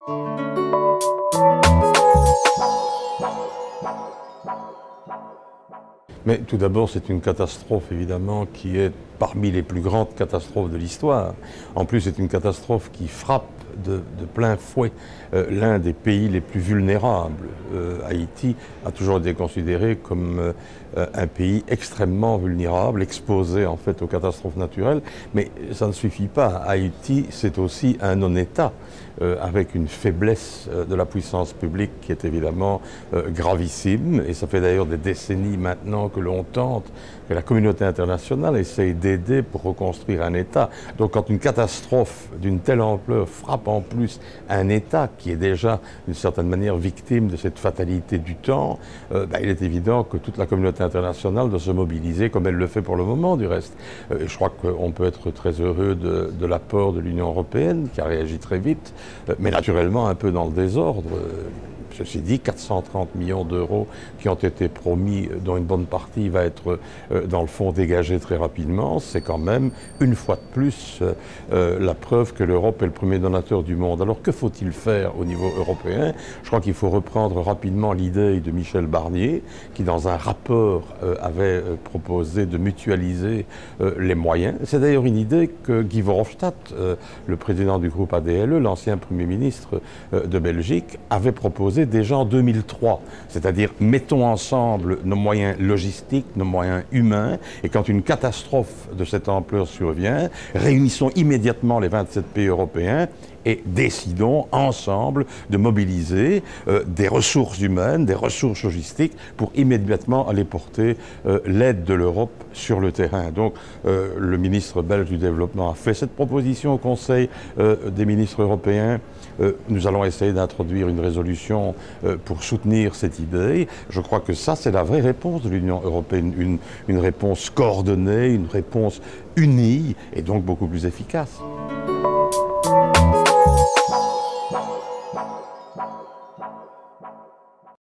Mais tout d'abord, c'est une catastrophe, évidemment, qui est parmi les plus grandes catastrophes de l'histoire. En plus, c'est une catastrophe qui frappe de plein fouet l'un des pays les plus vulnérables. Haïti a toujours été considéré comme un pays extrêmement vulnérable, exposé en fait aux catastrophes naturelles. Mais ça ne suffit pas. Haïti, c'est aussi un non-État, avec une faiblesse de la puissance publique qui est évidemment gravissime. Et ça fait d'ailleurs des décennies maintenant que l'on tente, que la communauté internationale essaye d'aider pour reconstruire un État. Donc quand une catastrophe d'une telle ampleur frappe en plus un État qui est déjà d'une certaine manière victime de cette fatalité du temps, il est évident que toute la communauté internationale doit se mobiliser comme elle le fait pour le moment du reste. Je crois qu'on peut être très heureux de l'apport de l'Union européenne qui a réagi très vite, mais naturellement un peu dans le désordre. Ceci dit, 430 millions d'euros qui ont été promis, dont une bonne partie va être dans le fond dégagée très rapidement, c'est quand même une fois de plus la preuve que l'Europe est le premier donateur du monde. Alors que faut-il faire au niveau européen? Je crois qu'il faut reprendre rapidement l'idée de Michel Barnier, qui dans un rapport avait proposé de mutualiser les moyens. C'est d'ailleurs une idée que Guy Verhofstadt, le président du groupe ADLE, l'ancien Premier ministre de Belgique, avait proposé déjà en 2003, c'est-à-dire mettons ensemble nos moyens logistiques, nos moyens humains, et quand une catastrophe de cette ampleur survient, réunissons immédiatement les 27 pays européens et décidons ensemble de mobiliser des ressources humaines, des ressources logistiques pour immédiatement aller porter l'aide de l'Europe sur le terrain. Donc le ministre belge du Développement a fait cette proposition au Conseil des ministres européens. Nous allons essayer d'introduire une résolution pour soutenir cette idée. Je crois que ça, c'est la vraie réponse de l'Union européenne, une réponse coordonnée, une réponse unie et donc beaucoup plus efficace.